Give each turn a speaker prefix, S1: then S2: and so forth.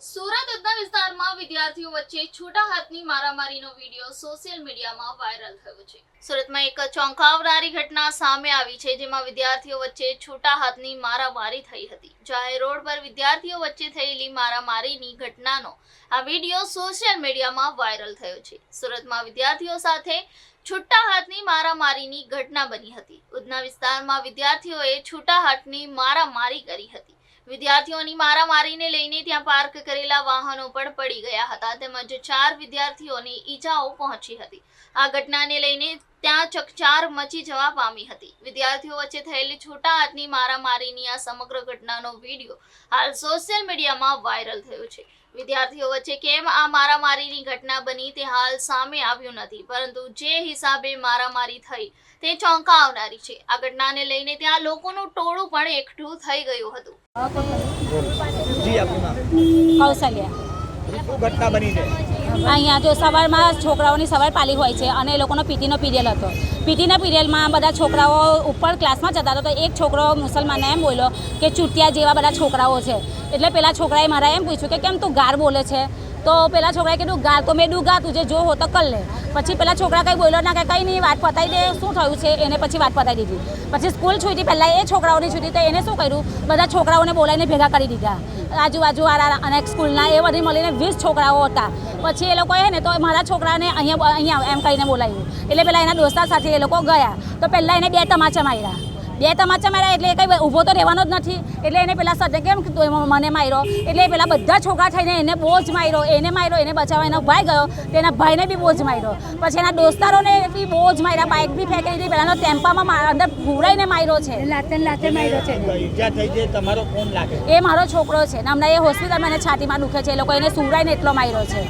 S1: સુરત ઉધના વિસ્તારમાં વિદ્યાર્થીઓ વચ્ચે છૂટા હાથની મારામારીનો વિડીયો સોશિયલ મીડિયામાં વાયરલ થયો છે। સુરતમાં એક ચોંકાવનારી ઘટના સામે આવી છે, જેમાં વિદ્યાર્થીઓ વચ્ચે છૂટા હાથની મારામારી થઈ હતી। જાહેર રોડ પર વિદ્યાર્થીઓ વચ્ચે થયેલી મારામારીની ઘટનાનો આ વિડીયો સોશિયલ મીડિયામાં વાયરલ થયો છે। સુરતમાં વિદ્યાર્થીઓ સાથે છૂટા હાથની મારામારીની ઘટના બની હતી। ઉધના વિસ્તારમાં વિદ્યાર્થીઓએ છૂટા હાથની મારામારી કરી હતી। વિદ્યાર્થીઓની મારામારીને લઈને ત્યાં પાર્ક કરેલા વાહનો પણ પડી ગયા હતા, તેમજ 4 વિદ્યાર્થીઓને ઈજાઓ પહોંચી હતી। આ ઘટનાને લઈને ત્યાં ચકચાર મચી જવા પામી હતી। વિદ્યાર્થીઓ વચ્ચે થયેલી છૂટા હાથની મારામારીની આ સમગ્ર ઘટનાનો વિડીયો હાલ સોશિયલ મીડિયામાં વાયરલ થયો છે। વિદ્યાર્થીઓ વચ્ચે કેમ આ મારામારીની ઘટના બની તે હાલ સામે આવ્યું નથી, પરંતુ જે હિસાબે મારામારી થઈ તે ચોંકાવનારી છે। આ ઘટનાને લઈને ત્યાં લોકોનું ટોળું પણ એકઠું થઈ ગયું હતું।
S2: જી આપનું નામ?
S3: કૌશલ્યા।
S2: શું ઘટના બની છે?
S3: અહીંયા જો સવારમાં છોકરાઓની સવાર પાલી હોય છે અને એ લોકોનો પીટીનો પીરિયડ હતો। પીટીના પીરિયડમાં બધા છોકરાઓ ઉપર ક્લાસમાં જતા હતા, તો એક છોકરો મુસલમાનને એમ બોલ્યો કે ચૂંટિયા જેવા બધા છોકરાઓ છે। એટલે પેલા છોકરાએ મારા એમ પૂછ્યું કે કેમ તું ગાર બોલે છે? તો પેલા છોકરાએ કીધું ગાર તો મેં ડૂગા, તુજે જો હો તો કર લે। પછી પેલા છોકરા કંઈ બોલ્યો ના કે કંઈ નહીં, વાત પતાવી દે, શું થયું છે એને પછી વાત પતાવી દીધી। પછી સ્કૂલ છૂટી પહેલાં એ છોકરાઓની છૂટી, તો એને શું કર્યું, બધા છોકરાઓને બોલાવીને ભેગા કરી દીધા। આજુબાજુવાળા અને સ્કૂલના એ બધી મળીને 20 છોકરાઓ હતા। પછી એ લોકોએ ને તો મારા છોકરાને અહીંયા એમ કહીને બોલાવ્યું, એટલે પેલા એના દોસ્તાર સાથે એ લોકો ગયા, તો પહેલાં એને 2 તમાચા માર્યા। 2 તમાચા માર્યા એટલે કંઈ ઊભો તો રહેવાનો જ નથી, એટલે એને પેલા સાથે કેમ મને માર્યો, એટલે પેલા બધા છોકરા થઈને એને બહુ જ માર્યો, એને બચાવવા એનો ભાઈ ગયો, તો એના ભાઈને બી બહુ જ માર્યો। પછી એના દોસ્તારોને બી બહુ જ માર્યા, બાઇક બી ફેંકી દીધી, પેલાનો ટેમ્પામાં અંદર ઘૂરાઈને માર્યો છે। લાતે માર્યો છે।
S2: ઈજા થઈ છે, તમારો કોણ લાગે?
S3: એ મારો છોકરો છે ને હમણાં એ હોસ્પિટલમાં એને છાતીમાં દુખે છે, એ લોકો એને સુવરાઈને એટલો માર્યો છે।